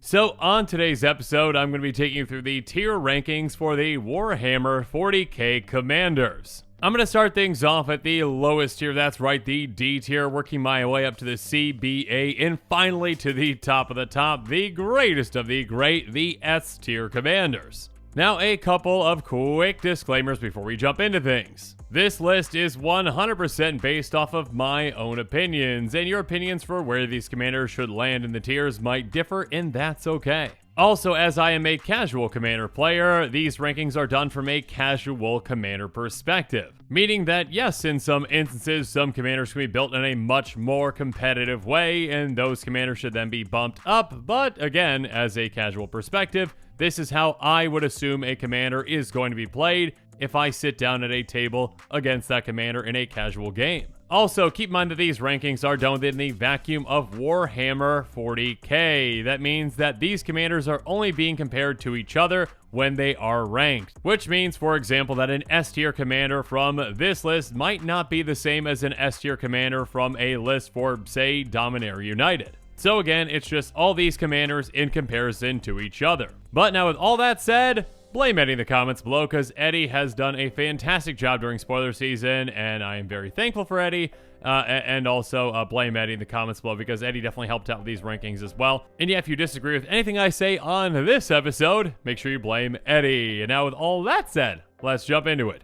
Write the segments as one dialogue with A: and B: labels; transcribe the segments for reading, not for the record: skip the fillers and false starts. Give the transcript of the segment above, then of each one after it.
A: So on today's episode, I'm going to be taking you through the tier rankings for the Warhammer 40K Commanders. I'm going to start things off at the lowest tier, that's right, the D tier, working my way up to the C, B, A, and finally to the top of the top, the greatest of the great, the S tier Commanders. Now, a couple of quick disclaimers before we jump into things. This list is 100% based off of my own opinions, and your opinions for where these commanders should land in the tiers might differ, and that's okay. Also, as I am a casual commander player, these rankings are done from a casual commander perspective. Meaning that yes, in some instances, some commanders can be built in a much more competitive way, and those commanders should then be bumped up, but again, as a casual perspective, this is how I would assume a commander is going to be played if I sit down at a table against that commander in a casual game. Also, keep in mind that these rankings are done within the vacuum of Warhammer 40K. That means that these commanders are only being compared to each other when they are ranked. Which means, for example, that an S tier commander from this list might not be the same as an S tier commander from a list for, say, Dominaria United. So again, it's just all these commanders in comparison to each other. But now with all that said, blame Eddie in the comments below, because Eddie has done a fantastic job during spoiler season, and I am very thankful for Eddie. And also blame Eddie in the comments below, because Eddie definitely helped out with these rankings as well. And yeah, if you disagree with anything I say on this episode, make sure you blame Eddie. And now with all that said, let's jump into it.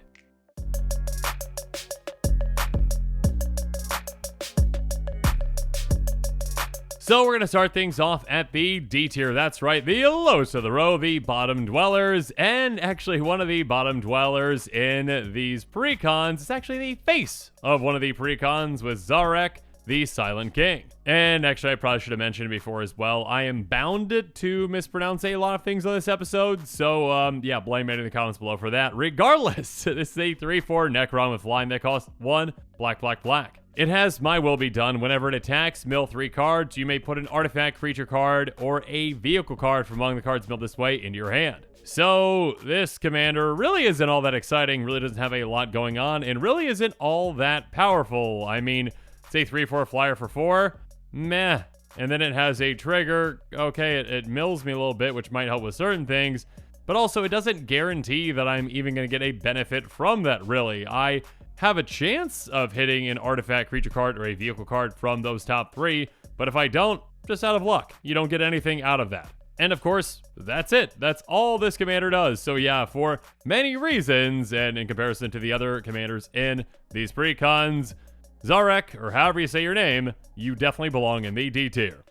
A: So we're going to start things off at the D tier. That's right, the lowest of the row, the bottom dwellers. And actually one of the bottom dwellers in these precons is actually the face of one of the precons with Zarek, the Silent King. And actually I probably should have mentioned before as well, I am bound to mispronounce a lot of things on this episode. So yeah, blame me in the comments below for that. Regardless, this is a 3/4 Necron with flying that costs 1 black. It has My Will Be Done. Whenever it attacks, mill 3 cards. You may put an artifact, creature card, or a vehicle card from among the cards milled this way into your hand. So this commander really isn't all that exciting, really doesn't have a lot going on, and really isn't all that powerful. I mean, it's a 3/4 flyer for 4. Meh. And then it has a trigger. Okay, it mills me a little bit, which might help with certain things, but also it doesn't guarantee that I'm even going to get a benefit from that, really. I have a chance of hitting an artifact, creature card, or a vehicle card from those top 3, but if I don't, just out of luck. You don't get anything out of that. And of course, that's it. That's all this commander does. So yeah, for many reasons, and in comparison to the other commanders in these precons, Zarek, or however you say your name, you definitely belong in the D tier.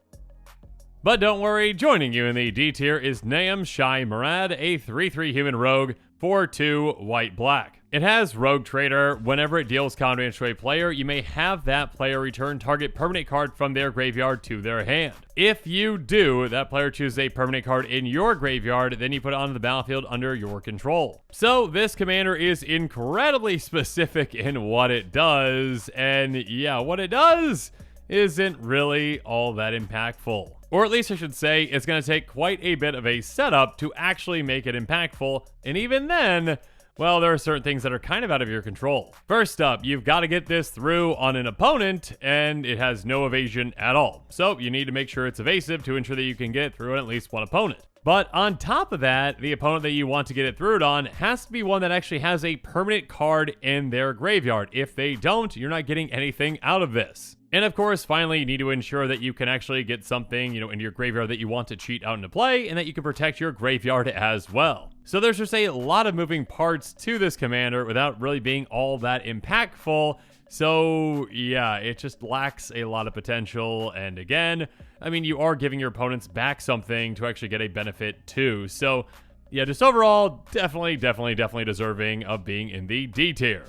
A: But don't worry, joining you in the D tier is Naam Shai Murad, a 3/3 human rogue for 2 white-black. It has Rogue Trader. Whenever it deals con damage to a player, you may have that player return target permanent card from their graveyard to their hand. If you do, that player chooses a permanent card in your graveyard, then you put it onto the battlefield under your control. So this commander is incredibly specific in what it does, and yeah, what it does isn't really all that impactful. Or at least I should say, it's going to take quite a bit of a setup to actually make it impactful, and even then, well, there are certain things that are kind of out of your control. First up, you've got to get this through on an opponent, and it has no evasion at all. So you need to make sure it's evasive to ensure that you can get it through on at least one opponent. But on top of that, the opponent that you want to get it through it on has to be one that actually has a permanent card in their graveyard. If they don't, you're not getting anything out of this. And of course, finally, you need to ensure that you can actually get something, into your graveyard that you want to cheat out into play, and that you can protect your graveyard as well. So there's just a lot of moving parts to this commander without really being all that impactful. So yeah, it just lacks a lot of potential. And again, I mean, you are giving your opponents back something to actually get a benefit too. So yeah, just overall, definitely deserving of being in the D tier.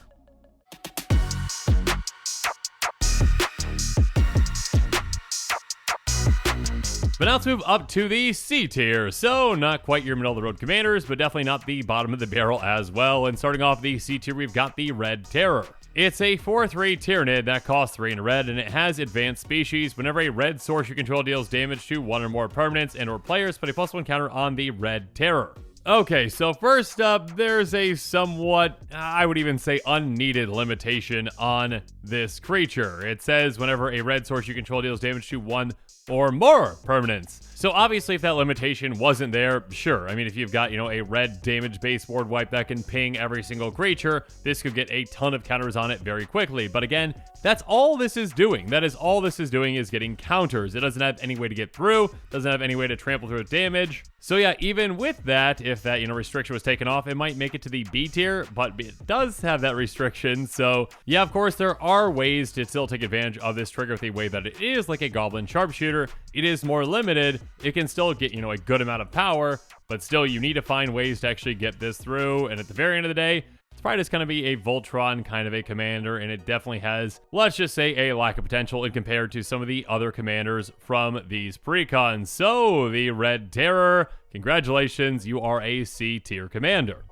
A: But now let's move up to the C tier. So not quite your middle of the road commanders, but definitely not the bottom of the barrel as well. And starting off the C tier, we've got the Red Terror. It's a 4/3 Tyrannid that costs 3 in red, and it has advanced species. Whenever a red source you control deals damage to one or more permanents and or players, put a +1 counter on the Red Terror. Okay, so first up, there's a somewhat, I would even say, unneeded limitation on this creature. It says whenever a red source you control deals damage to one or more permanents. So obviously if that limitation wasn't there, sure. I mean, if you've got, a red damage base board wipe that can ping every single creature, this could get a ton of counters on it very quickly. But again, that's all this is doing. That is all this is doing, is getting counters. It doesn't have any way to get through, doesn't have any way to trample through its damage. So yeah, even with that, if that, restriction was taken off, it might make it to the B tier, but it does have that restriction. So yeah, of course, there are ways to still take advantage of this trigger the way that it is like a goblin sharpshooter. It is more limited. It can still get, a good amount of power, but still you need to find ways to actually get this through. And at the very end of the day, it's probably just going to be a Voltron kind of a commander, and it definitely has, let's just say, a lack of potential in compared to some of the other commanders from these precons. So, the Red Terror, congratulations, you are a C tier commander.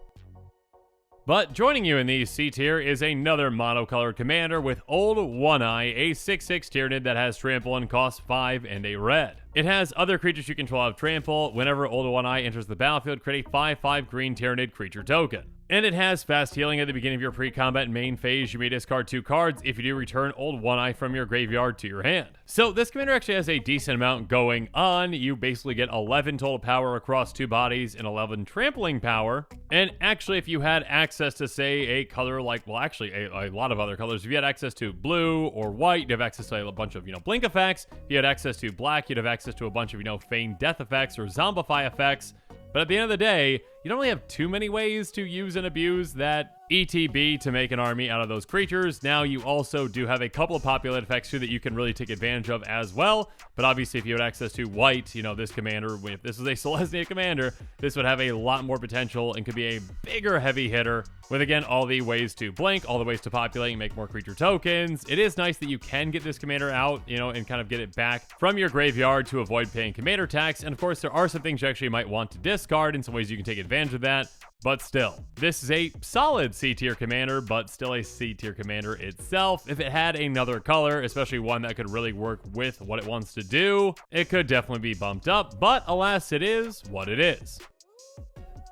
A: But joining you in the C tier is another monocolored commander with Old One Eye, a 6/6 Tyranid that has trample and costs 5 and a red. It has other creatures you control have trample. Whenever Old One Eye enters the battlefield, create a 5/5 green Tyranid creature token. And it has fast healing at the beginning of your pre-combat main phase. You may discard 2 cards. If you do, return Old One Eye from your graveyard to your hand. So this commander actually has a decent amount going on. You basically get 11 total power across 2 bodies and 11 trampling power. And actually, if you had access to, say, a color like, well, actually, a lot of other colors. If you had access to blue or white, you'd have access to a bunch of, blink effects. If you had access to black, you'd have access to a bunch of, feigned death effects or zombify effects. But at the end of the day, you don't really have too many ways to use and abuse that ETB to make an army out of those creatures. Now, you also do have a couple of populated effects too that you can really take advantage of as well. But obviously, if you had access to white, this commander, if this was a Celestia commander, this would have a lot more potential and could be a bigger heavy hitter with, again, all the ways to blink, all the ways to populate and make more creature tokens. It is nice that you can get this commander out, and kind of get it back from your graveyard to avoid paying commander tax. And of course, there are some things you actually might want to discard. In some ways, you can take advantage of that. But still, this is a solid C-tier commander, but still a C-tier commander itself. If it had another color, especially one that could really work with what it wants to do, it could definitely be bumped up. But alas, it is what it is.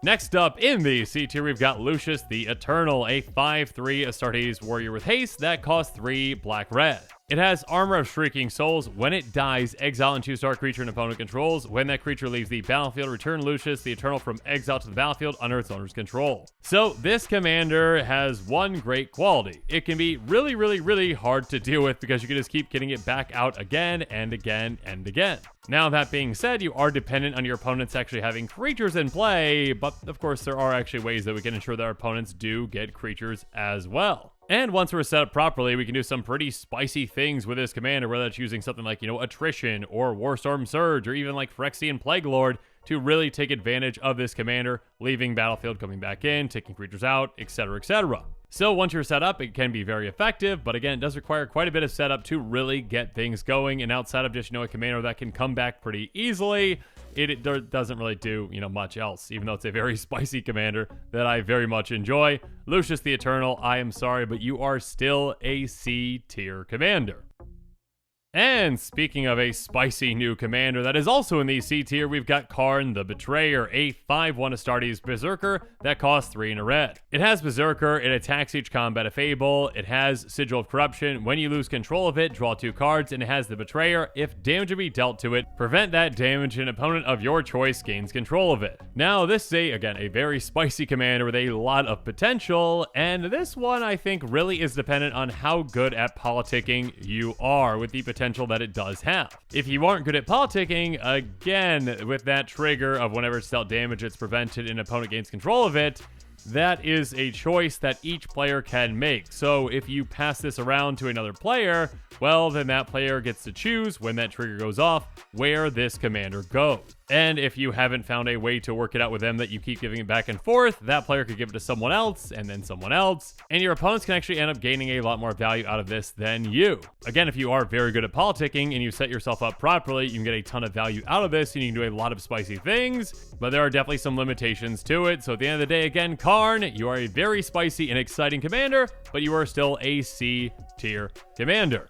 A: Next up in the C tier, we've got Lucius the Eternal, a 5/3 Astartes warrior with haste that costs 3 black-red. It has Armor of Shrieking Souls. When it dies, exile a 2-star creature an opponent controls. When that creature leaves the battlefield, return Lucius the Eternal from exile to the battlefield under its owner's control. So this commander has one great quality. It can be really, really, really hard to deal with because you can just keep getting it back out again and again and again. Now, that being said, you are dependent on your opponents actually having creatures in play, but of course there are actually ways that we can ensure that our opponents do get creatures as well. And once we're set up properly, we can do some pretty spicy things with this commander, whether it's using something like, Attrition or Warstorm Surge or even like Phyrexian Plague Lord to really take advantage of this commander, leaving battlefield, coming back in, taking creatures out, etc., etc. So once you're set up, it can be very effective, but again, it does require quite a bit of setup to really get things going. And outside of just, a commander that can come back pretty easily, it doesn't really do, much else, even though it's a very spicy commander that I very much enjoy. Lucius the Eternal, I am sorry, but you are still a C tier commander. And speaking of a spicy new commander that is also in the C tier, we've got Karn the Betrayer, a 5/1 Astartes Berserker that costs 3 and a red. It has Berserker, it attacks each combat if able, it has Sigil of Corruption. When you lose control of it, draw 2 cards, and it has the Betrayer. If damage would be dealt to it, prevent that damage, an opponent of your choice gains control of it. Now, this is, again, a very spicy commander with a lot of potential, and this one, I think, really is dependent on how good at politicking you are with the potential that it does have. If you aren't good at politicking, again, with that trigger of whenever it's dealt damage, it's prevented and an opponent gains control of it, that is a choice that each player can make. So if you pass this around to another player, well, then that player gets to choose when that trigger goes off where this commander goes. And if you haven't found a way to work it out with them that you keep giving it back and forth, that player could give it to someone else and then someone else, and your opponents can actually end up gaining a lot more value out of this than you. Again, if you are very good at politicking and you set yourself up properly, you can get a ton of value out of this and you can do a lot of spicy things, but there are definitely some limitations to it. So at the end of the day, again, Karn, you are a very spicy and exciting commander, but you are still a C tier commander.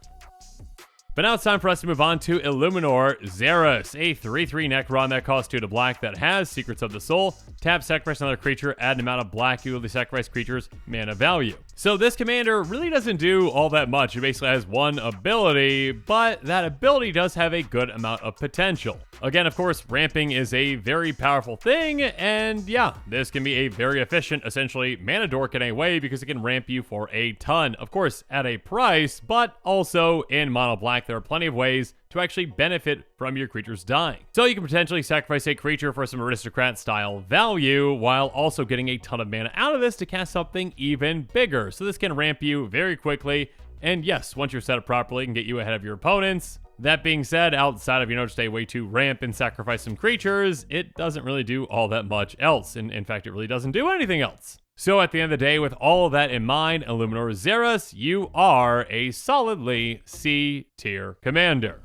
A: But now it's time for us to move on to Illuminor Xeris, a 3/3 Necron that costs 2 to black that has Secrets of the Soul, tap, sacrifice another creature, add an amount of black equal to the sacrifice creature's mana value. So this commander really doesn't do all that much. It basically has one ability, but that ability does have a good amount of potential. Again, of course, ramping is a very powerful thing, and yeah, this can be a very efficient, essentially, mana dork in a way because it can ramp you for a ton. Of course, at a price, but also in mono black, there are plenty of ways to actually benefit from your creatures dying. So you can potentially sacrifice a creature for some aristocrat style value while also getting a ton of mana out of this to cast something even bigger. So this can ramp you very quickly. And yes, once you're set up properly, it can get you ahead of your opponents. That being said, outside of, just a way to ramp and sacrifice some creatures, it doesn't really do all that much else. And in fact, it really doesn't do anything else. So at the end of the day, with all of that in mind, Illuminor Xeris, you are a solidly C tier commander.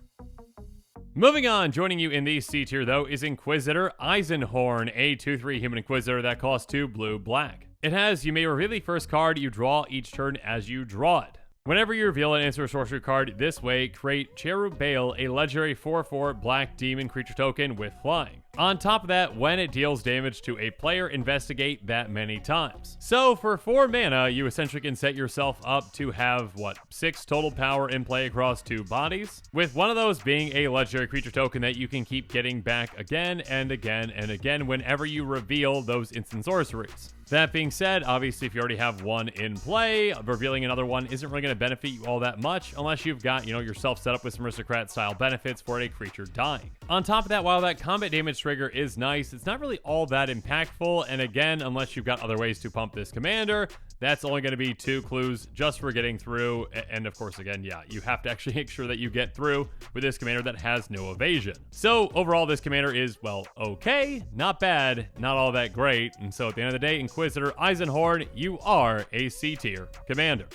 A: Moving on, joining you in the C tier though is Inquisitor Eisenhorn, a 2/3 human Inquisitor that costs 2 blue-black. It has, you may reveal the first card you draw each turn as you draw it. Whenever you reveal an instant or sorcery card this way, create Cherub Bale, a legendary 4/4 black demon creature token with flying. On top of that, when it deals damage to a player, investigate that many times. So for 4 mana, you essentially can set yourself up to have, 6 total power in play across 2 bodies, with one of those being a legendary creature token that you can keep getting back again and again and again whenever you reveal those instant sorceries. That being said, obviously if you already have one in play, revealing another one isn't really going to benefit you all that much unless you've got, yourself set up with some aristocrat style benefits for a creature dying. On top of that, while that combat damage trigger is nice, it's not really all that impactful, and again, unless you've got other ways to pump this commander, that's only going to be 2 clues just for getting through. And of course, again, yeah, you have to actually make sure that you get through with this commander that has no evasion. So overall, this commander is, okay, not bad, not all that great. And so at the end of the day, Inquisitor Eisenhorn, you are a C tier commander.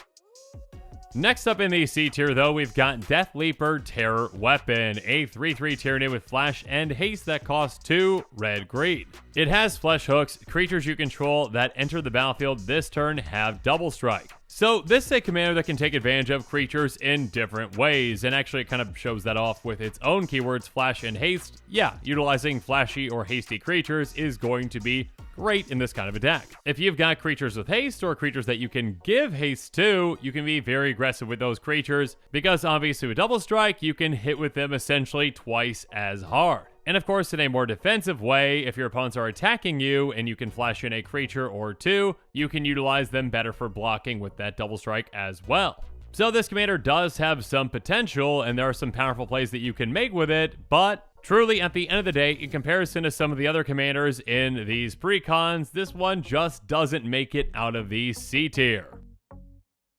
A: Next up in the C tier, though, we've got Death Leaper Terror Weapon, a 3/3 Tyranid with flash and haste that costs 2 red-green. It has flesh hooks. Creatures you control that enter the battlefield this turn have double strike. So this is a commander that can take advantage of creatures in different ways, and actually it kind of shows that off with its own keywords, flash and haste. Yeah, utilizing flashy or hasty creatures is going to be great in this kind of a deck. If you've got creatures with haste or creatures that you can give haste to, you can be very aggressive with those creatures because obviously with double strike, you can hit with them essentially twice as hard. And of course, in a more defensive way, if your opponents are attacking you and you can flash in a creature or 2, you can utilize them better for blocking with that double strike as well. So this commander does have some potential, and there are some powerful plays that you can make with it, but truly, at the end of the day, in comparison to some of the other commanders in these precons, this one just doesn't make it out of the C tier.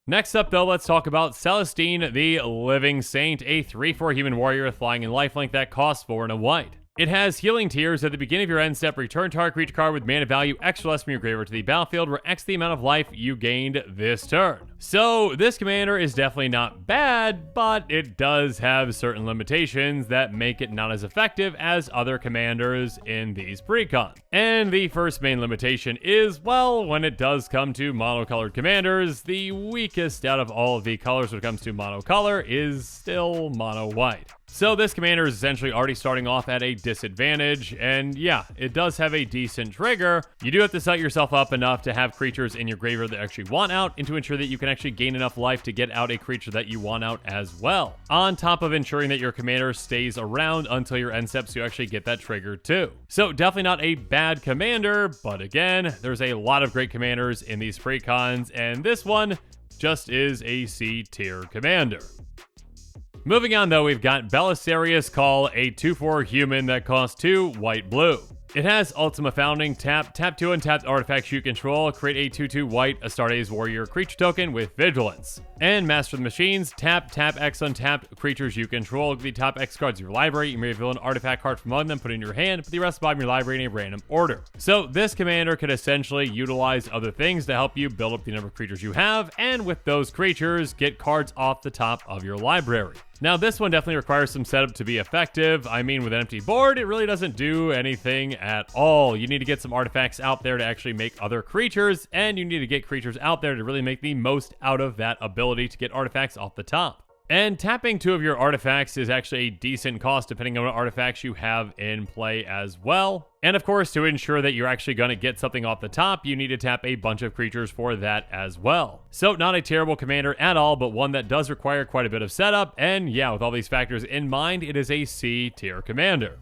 A: Next up, though, let's talk about Celestine the Living Saint, a 3/4 human warrior with flying and lifelink that costs 4 and a white. It has healing tears. At the beginning of your end step, return target creature card with mana value X or less from your graveyard to the battlefield, where X the amount of life you gained this turn. So this commander is definitely not bad, but it does have certain limitations that make it not as effective as other commanders in these precons. And the first main limitation is, well, when it does come to monocolored commanders, the weakest out of all of the colors when it comes to monocolor is still mono white. So this commander is essentially already starting off at a disadvantage, and yeah, it does have a decent trigger. You do have to set yourself up enough to have creatures in your graveyard that actually want out, and to ensure that you can actually gain enough life to get out a creature that you want out as well. On top of ensuring that your commander stays around until your end steps to actually get that trigger too. So definitely not a bad commander, but again, there's a lot of great commanders in these precons, and this one just is a C tier commander. Moving on, though, we've got Belisarius Call, a 2/4 human that costs 2 white-blue. It has Ultima Founding, tap 2 untapped artifacts you control, create a 2/2 white Astartes Warrior creature token with Vigilance. And Master of the Machines, tap X untapped creatures you control. The top X cards of your library. You may reveal an artifact card from among them, put it in your hand, put the rest of the bottom of your library in a random order. So this commander could essentially utilize other things to help you build up the number of creatures you have, and with those creatures, get cards off the top of your library. Now, this one definitely requires some setup to be effective. I mean, with an empty board, it really doesn't do anything at all. You need to get some artifacts out there to actually make other creatures, and you need to get creatures out there to really make the most out of that ability to get artifacts off the top. And tapping 2 of your artifacts is actually a decent cost depending on what artifacts you have in play as well. And of course, to ensure that you're actually going to get something off the top, you need to tap a bunch of creatures for that as well. So not a terrible commander at all, but one that does require quite a bit of setup. And yeah, with all these factors in mind, it is a C tier commander.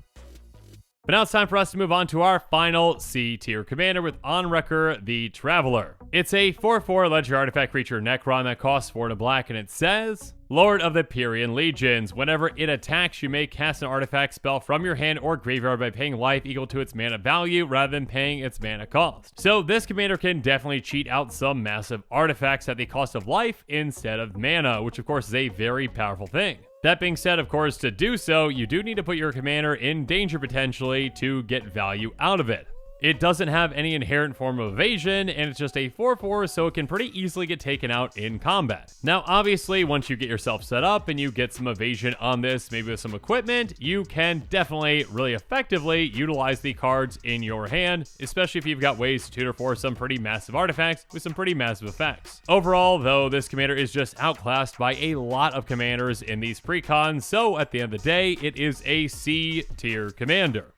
A: But now it's time for us to move on to our final C tier commander with Onwrecker the Traveler. It's a 4/4 legendary artifact creature Necron that costs 4 and a black, and it says, Lord of the Pyrian Legions. Whenever it attacks, you may cast an artifact spell from your hand or graveyard by paying life equal to its mana value rather than paying its mana cost. So this commander can definitely cheat out some massive artifacts at the cost of life instead of mana, which of course is a very powerful thing. That being said, of course, to do so, you do need to put your commander in danger potentially to get value out of it. It doesn't have any inherent form of evasion, and it's just a 4/4, so it can pretty easily get taken out in combat. Now, obviously, once you get yourself set up and you get some evasion on this, maybe with some equipment, you can definitely really effectively utilize the cards in your hand, especially if you've got ways to tutor for some pretty massive artifacts with some pretty massive effects. Overall, though, this commander is just outclassed by a lot of commanders in these precons, so at the end of the day, it is a C tier commander.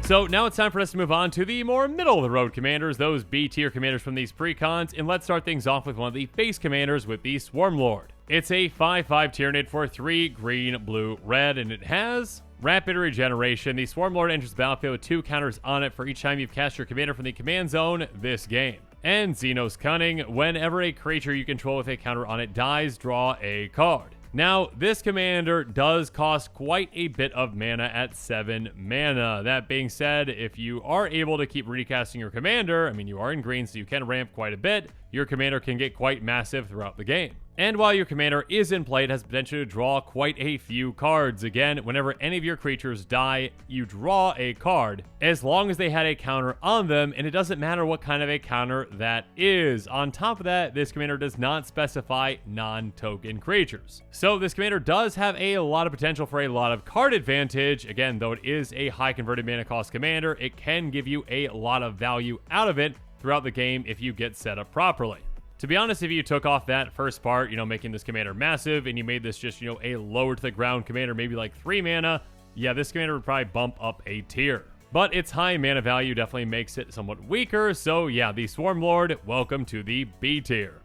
A: So now it's time for us to move on to the more middle-of-the-road commanders, those B-tier commanders from these precons, and let's start things off with one of the base commanders with the Swarmlord. It's a 5/5 Tyranid for 3 green, blue, red, and it has rapid regeneration. The Swarmlord enters the battlefield with 2 counters on it for each time you've cast your commander from the command zone this game. And Xenos Cunning, whenever a creature you control with a counter on it dies, draw a card. Now, this commander does cost quite a bit of mana at 7 mana. That being said, if you are able to keep recasting your commander, I mean, you are in green, so you can ramp quite a bit, your commander can get quite massive throughout the game. And while your commander is in play, it has potential to draw quite a few cards. Again, whenever any of your creatures die, you draw a card, as long as they had a counter on them, and it doesn't matter what kind of a counter that is. On top of that, this commander does not specify non-token creatures. So this commander does have a lot of potential for a lot of card advantage. Again, though it is a high converted mana cost commander, it can give you a lot of value out of it throughout the game if you get set up properly. To be honest, if you took off that first part, making this commander massive, and you made this just, a lower to the ground commander, maybe like 3 mana, yeah, this commander would probably bump up a tier. But its high mana value definitely makes it somewhat weaker, so yeah, the Swarmlord, welcome to the B tier.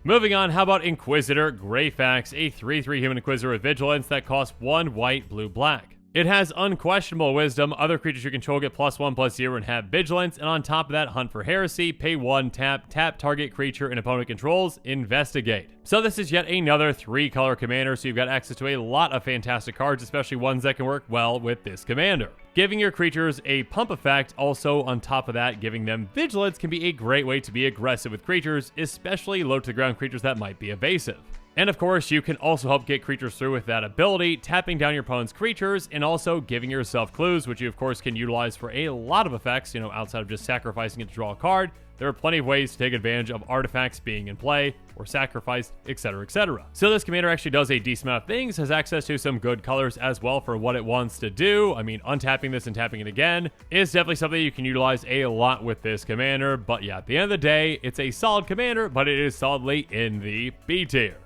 A: Moving on, how about Inquisitor Greyfax, a 3/3 human Inquisitor with Vigilance that costs 1 white, blue, black. It has Unquestionable Wisdom. Other creatures you control get +1/+0 and have Vigilance. And on top of that, Hunt for Heresy, pay 1, tap target creature and opponent controls, investigate. So this is yet another 3-color commander, so you've got access to a lot of fantastic cards, especially ones that can work well with this commander. Giving your creatures a pump effect, also on top of that, giving them Vigilance can be a great way to be aggressive with creatures, especially low to the ground creatures that might be evasive. And of course, you can also help get creatures through with that ability, tapping down your opponent's creatures, and also giving yourself clues, which you of course can utilize for a lot of effects, outside of just sacrificing it to draw a card. There are plenty of ways to take advantage of artifacts being in play, or sacrificed, etc, etc. So this commander actually does a decent amount of things, has access to some good colors as well for what it wants to do. I mean, untapping this and tapping it again is definitely something you can utilize a lot with this commander. But yeah, at the end of the day, it's a solid commander, but it is solidly in the B tier.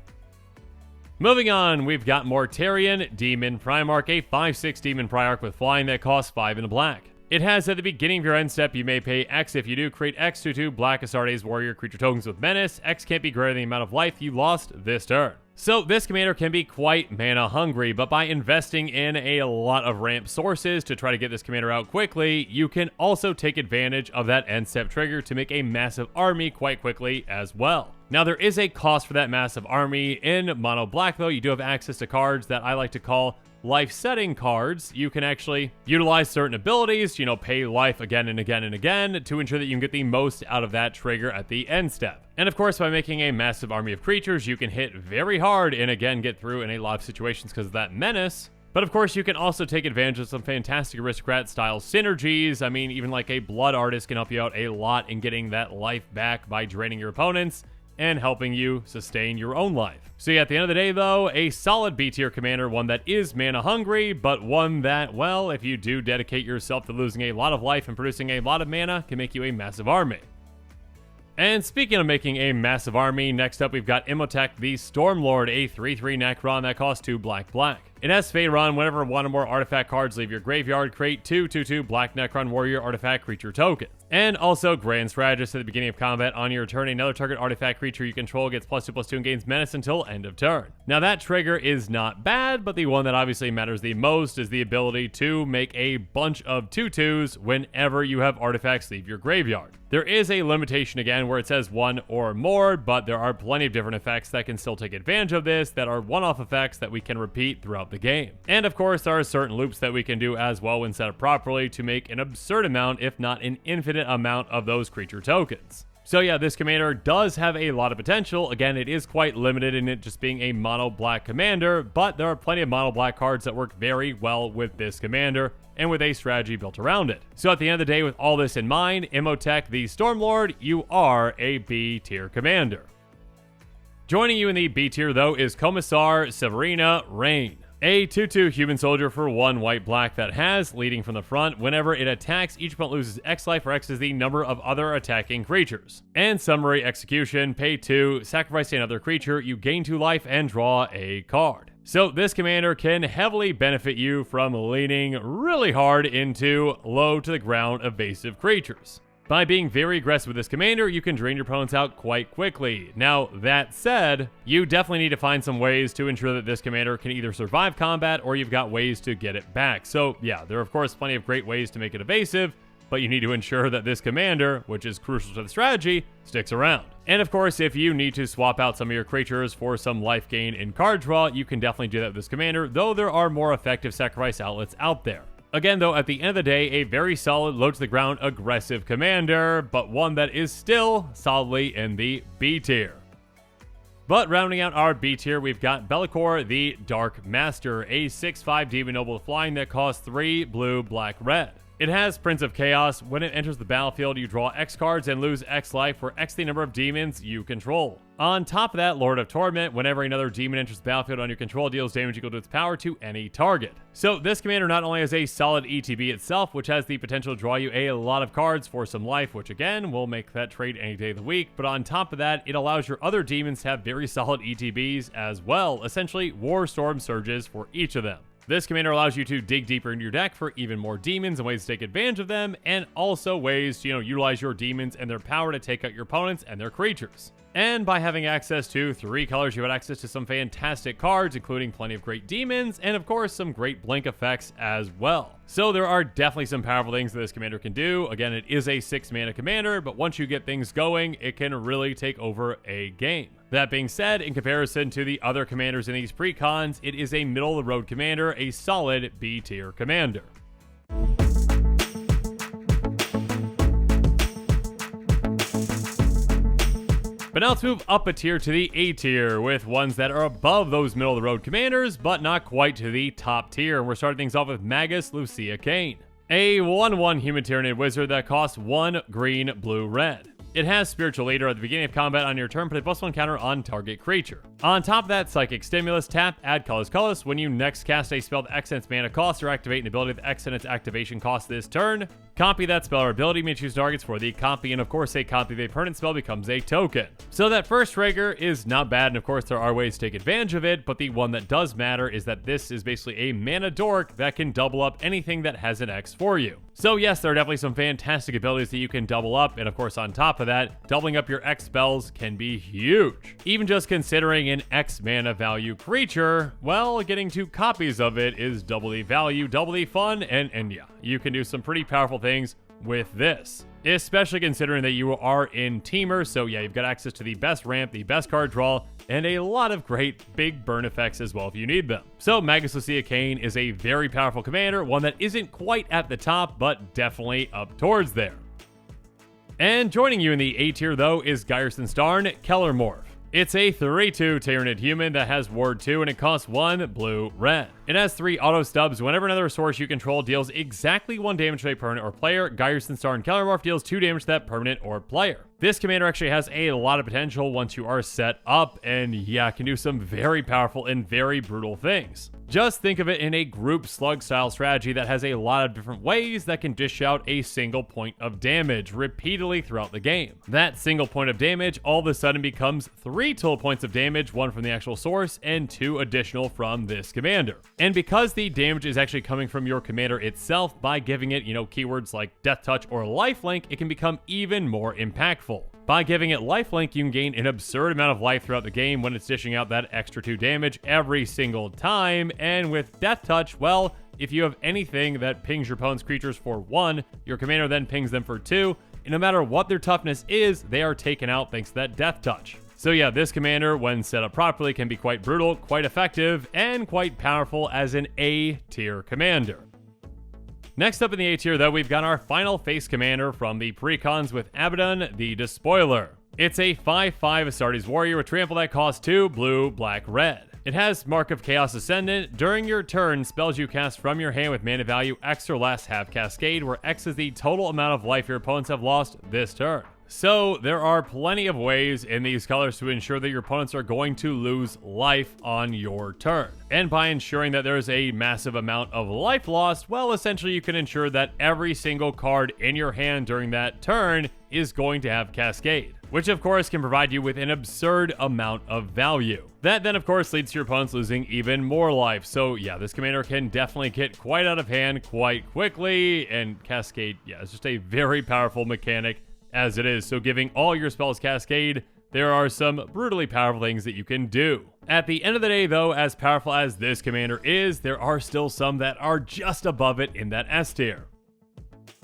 A: Moving on, we've got Mortarion Demon Primarch, a 5/6 Demon Primarch with flying that costs 5 and a black. It has at the beginning of your end step, you may pay X. If you do, create X to 2 Black Astartes Warrior creature tokens with Menace. X can't be greater than the amount of life you lost this turn. So this commander can be quite mana hungry, but by investing in a lot of ramp sources to try to get this commander out quickly, you can also take advantage of that end step trigger to make a massive army quite quickly as well. Now there is a cost for that massive army. In mono black though, you do have access to cards that I like to call life setting cards. You can actually utilize certain abilities, pay life again and again and again to ensure that you can get the most out of that trigger at the end step. And of course, by making a massive army of creatures, you can hit very hard and again get through in a lot of situations because of that menace. But of course, you can also take advantage of some fantastic aristocrat style synergies. I mean, even like a blood artist can help you out a lot in getting that life back by draining your opponents. and helping you sustain your own life. So yeah, at the end of the day though, a solid B tier commander, one that is mana hungry, but one that, well, if you do dedicate yourself to losing a lot of life and producing a lot of mana, can make you a massive army. And speaking of making a massive army, next up we've got Imhotep the Stormlord, a 3/3 Necron that costs 2 black. It has Fade Run. Whenever one or more artifact cards leave your graveyard, create 2/2/2 black Necron Warrior artifact creature tokens. And also Grand Strategist. At the beginning of combat, on your turn, another target artifact creature you control gets +2/+2 and gains menace until end of turn. Now that trigger is not bad, but the one that obviously matters the most is the ability to make a bunch of 2/2s whenever you have artifacts leave your graveyard. There is a limitation again where it says 1 or more, but there are plenty of different effects that can still take advantage of this that are one-off effects that we can repeat throughout the game. And of course, there are certain loops that we can do as well when set up properly to make an absurd amount, if not an infinite amount, of those creature tokens. So yeah, this commander does have a lot of potential. Again, it is quite limited in it just being a mono black commander, but there are plenty of mono black cards that work very well with this commander and with a strategy built around it. So at the end of the day, with all this in mind, Imhotep the Stormlord, you are a B tier commander. Joining you in the B tier though is Commissar Severina Rain, a 2/2 human soldier for 1 white/black that has leading from the front. Whenever it attacks, each opponent loses X life, where X is the number of other attacking creatures. And summary execution, pay 2, sacrifice another creature, you gain 2 life and draw a card. So this commander can heavily benefit you from leaning really hard into low to the ground evasive creatures. By being very aggressive with this commander, you can drain your opponents out quite quickly. Now, that said, you definitely need to find some ways to ensure that this commander can either survive combat or you've got ways to get it back. So yeah, there are of course plenty of great ways to make it evasive, but you need to ensure that this commander, which is crucial to the strategy, sticks around. And of course, if you need to swap out some of your creatures for some life gain in card draw, you can definitely do that with this commander, though there are more effective sacrifice outlets out there. Again, though, at the end of the day, a very solid, low-to-the-ground, aggressive commander, but one that is still solidly in the B tier. But rounding out our B tier, we've got Be'lakor the Dark Master, a 6/5 Demon Noble flying that costs 3 blue, black, red. It has Prince of Chaos. When it enters the battlefield, you draw X cards and lose X life, where X the number of demons you control. On top of that, Lord of Torment. Whenever another demon enters the battlefield on your control, deals damage equal to its power to any target. So this commander not only has a solid ETB itself, which has the potential to draw you a lot of cards for some life, which again, will make that trade any day of the week, but on top of that, it allows your other demons to have very solid ETBs as well, essentially War Storm Surges for each of them. This commander allows you to dig deeper into your deck for even more demons and ways to take advantage of them, and also ways to, utilize your demons and their power to take out your opponents and their creatures. And by having access to 3 colors, you have access to some fantastic cards, including plenty of great demons, and of course, some great blink effects as well. So there are definitely some powerful things that this commander can do. Again, it is a 6 mana commander, but once you get things going, it can really take over a game. That being said, in comparison to the other commanders in these precons, it is a middle-of-the-road commander, a solid B-tier commander. But now let's move up a tier to the A tier, with ones that are above those middle-of-the-road commanders, but not quite to the top tier. And we're starting things off with Magus Lucia Kane, a 1/1 human Tyranid wizard that costs 1 green, blue, red. It has Spiritual Leader. At the beginning of combat on your turn, put a +1 counter on target creature. On top of that, Psychic Stimulus, tap, add colorless. When you next cast a spell that X its mana cost or activate an ability with X its activation cost this turn, copy that spell or ability, may choose targets for the copy, and of course a copy of a permanent spell becomes a token. So that first trigger is not bad, and of course there are ways to take advantage of it, but the one that does matter is that this is basically a mana dork that can double up anything that has an X for you. So yes, there are definitely some fantastic abilities that you can double up, and of course on top of that, doubling up your X spells can be huge. Even just considering an X mana value creature, well, getting 2 copies of it is double the value, double the fun, and yeah, you can do some pretty powerful things with this. Especially considering that you are in Teamer, so yeah, you've got access to the best ramp, the best card draw, and a lot of great big burn effects as well if you need them. So Magus Lucia Kane is a very powerful commander, one that isn't quite at the top, but definitely up towards there. And joining you in the A tier though is Gyerson Starn Kellermorph, It's a 3/2 Tyranid human that has Ward 2 and it costs 1 blue-red. It has 3 auto stubs. Whenever another source you control deals exactly 1 damage to a permanent or player, Geierson Star and Kellermorph deals 2 damage to that permanent or player. This commander actually has a lot of potential once you are set up, and yeah, can do some very powerful and very brutal things. Just think of it in a group slug style strategy that has a lot of different ways that can dish out a single point of damage repeatedly throughout the game. That single point of damage all of a sudden becomes 3 total points of damage, 1 from the actual source and 2 additional from this commander. And because the damage is actually coming from your commander itself, by giving it, keywords like Death Touch or Lifelink, it can become even more impactful. By giving it lifelink, you can gain an absurd amount of life throughout the game when it's dishing out that extra 2 damage every single time. And with Death Touch, well, if you have anything that pings your opponent's creatures for 1, your commander then pings them for 2, and no matter what their toughness is, they are taken out thanks to that Death Touch. So yeah, this commander, when set up properly, can be quite brutal, quite effective, and quite powerful as an A-tier commander. Next up in the A tier, though, we've got our final face commander from the precons with Abaddon, the Despoiler. It's a 5/5 Astartes warrior with trample that costs 2 blue, black, red. It has Mark of Chaos Ascendant. During your turn, spells you cast from your hand with mana value X or less have Cascade, where X is the total amount of life your opponents have lost this turn. So there are plenty of ways in these colors to ensure that your opponents are going to lose life on your turn. And by ensuring that there's a massive amount of life lost, well, essentially you can ensure that every single card in your hand during that turn is going to have Cascade, which of course can provide you with an absurd amount of value. That then of course leads to your opponents losing even more life. So yeah, this commander can definitely get quite out of hand quite quickly, and Cascade, yeah, it's just a very powerful mechanic as it is. So giving all your spells Cascade, there are some brutally powerful things that you can do. At the end of the day, though, as powerful as this commander is, there are still some that are just above it in that S tier.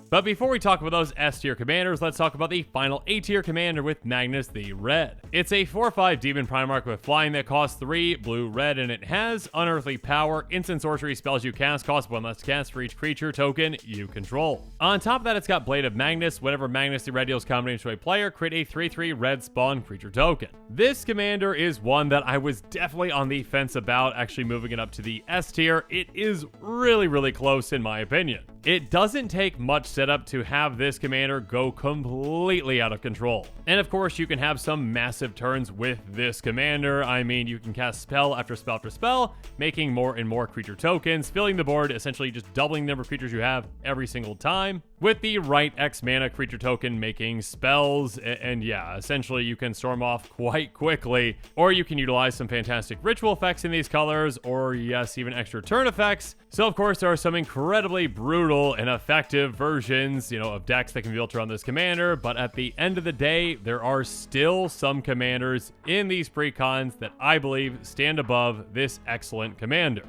A: But before we talk about those S tier commanders, let's talk about the final A tier commander with Magnus the Red. It's a 4/5 Demon Primarch with flying that costs 3 blue red, and it has Unearthly Power. Instant sorcery spells you cast cost 1 less to cast for each creature token you control. On top of that, it's got Blade of Magnus. Whenever Magnus the Red deals combination to a player, create a 3/3 red spawn creature token. This commander is one that I was definitely on the fence about actually moving it up to the S tier. It is really close in my opinion. It doesn't take much setup to have this commander go completely out of control. And of course, you can have some massive turns with this commander. I mean, you can cast spell after spell after spell, making more and more creature tokens, filling the board, essentially just doubling the number of creatures you have every single time. With the right X mana creature token making spells, and yeah, essentially you can storm off quite quickly, or you can utilize some fantastic ritual effects in these colors, or yes, even extra turn effects. So of course, there are some incredibly brutal and effective versions, of decks that can be built around this commander, but at the end of the day, there are still some commanders in these precons that I believe stand above this excellent commander.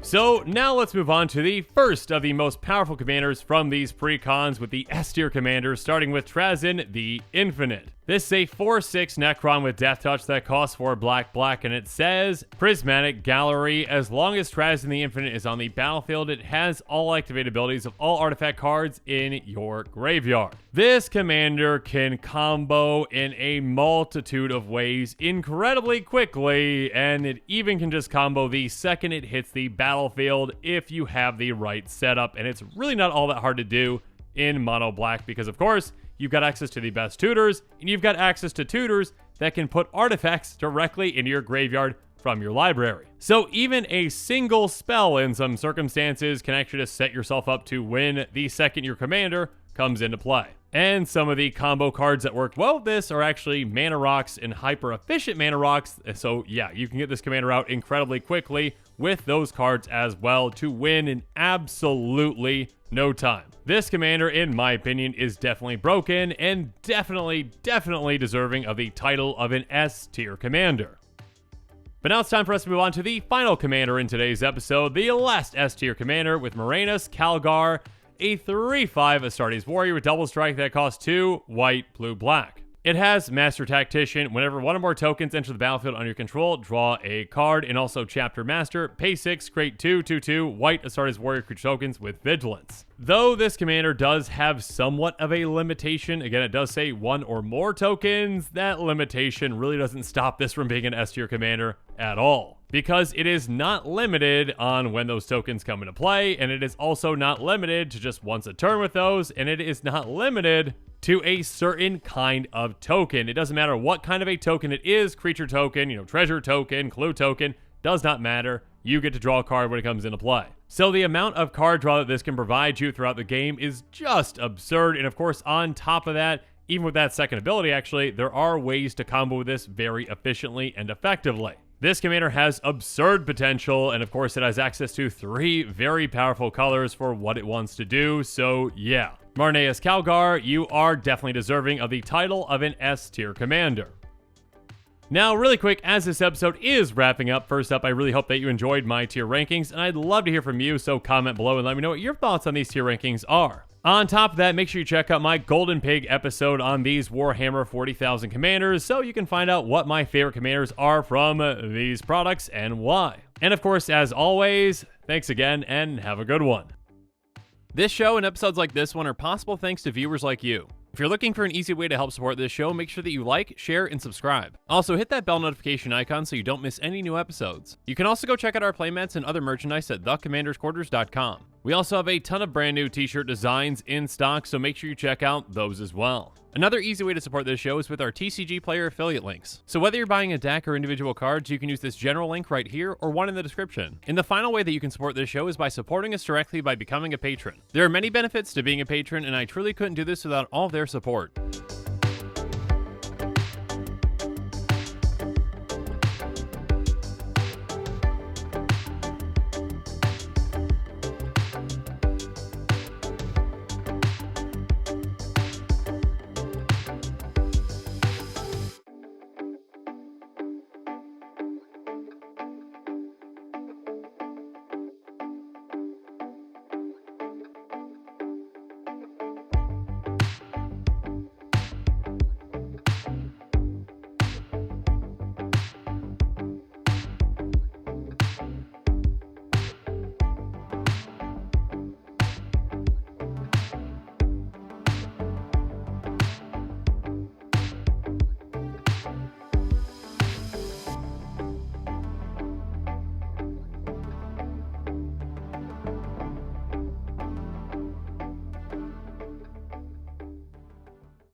A: So now let's move on to the first of the most powerful commanders from these precons with the S tier commanders, starting with Trazyn the Infinite. This is a 4/6 Necron with Death Touch that costs 4 black, and it says Prismatic Gallery. As long as Trazyn the Infinite is on the battlefield, it has all activated abilities of all artifact cards in your graveyard. This commander can combo in a multitude of ways incredibly quickly, and it even can just combo the second it hits the battlefield if you have the right setup, and it's really not all that hard to do in mono black because, of course, you've got access to the best tutors, and you've got access to tutors that can put artifacts directly into your graveyard from your library. So even a single spell in some circumstances can actually just set yourself up to win the second your commander comes into play. And some of the combo cards that work well with this are actually mana rocks and hyper efficient mana rocks. So yeah, you can get this commander out incredibly quickly with those cards as well to win in absolutely no time. This commander, in my opinion, is definitely broken and definitely deserving of the title of an S tier commander. But now it's time for us to move on to the final commander in today's episode, the last S tier commander with Moranis Calgar, a 3/5 Astartes warrior with double strike that costs 2 white, blue, black. It has Master Tactician. Whenever one or more tokens enter the battlefield under your control, draw a card. And also Chapter Master. Pay 6, create 2/2/2 white Astartes Warrior creature tokens with Vigilance. Though this commander does have somewhat of a limitation, again, it does say one or more tokens, that limitation really doesn't stop this from being an S tier commander at all. Because it is not limited on when those tokens come into play, and it is also not limited to just once a turn with those, and it is not limited to a certain kind of token. It doesn't matter what kind of a token it is, creature token, treasure token, clue token, does not matter. You get to draw a card when it comes into play. So the amount of card draw that this can provide you throughout the game is just absurd. And of course, on top of that, even with that second ability, actually, there are ways to combo with this very efficiently and effectively. This commander has absurd potential, and of course it has access to 3 very powerful colors for what it wants to do, so yeah. Marneus Calgar, you are definitely deserving of the title of an S tier commander. Now, really quick, as this episode is wrapping up, first up, I really hope that you enjoyed my tier rankings, and I'd love to hear from you, so comment below and let me know what your thoughts on these tier rankings are. On top of that, make sure you check out my Golden Pig episode on these Warhammer 40,000 commanders so you can find out what my favorite commanders are from these products and why. And of course, as always, thanks again and have a good one. This show and episodes like this one are possible thanks to viewers like you. If you're looking for an easy way to help support this show, make sure that you like, share, and subscribe. Also, hit that bell notification icon so you don't miss any new episodes. You can also go check out our playmats and other merchandise at thecommandersquarters.com. We also have a ton of brand new t-shirt designs in stock, so make sure you check out those as well. Another easy way to support this show is with our TCG Player affiliate links. So whether you're buying a deck or individual cards, you can use this general link right here or one in the description. And the final way that you can support this show is by supporting us directly by becoming a patron. There are many benefits to being a patron, and I truly couldn't do this without all their support.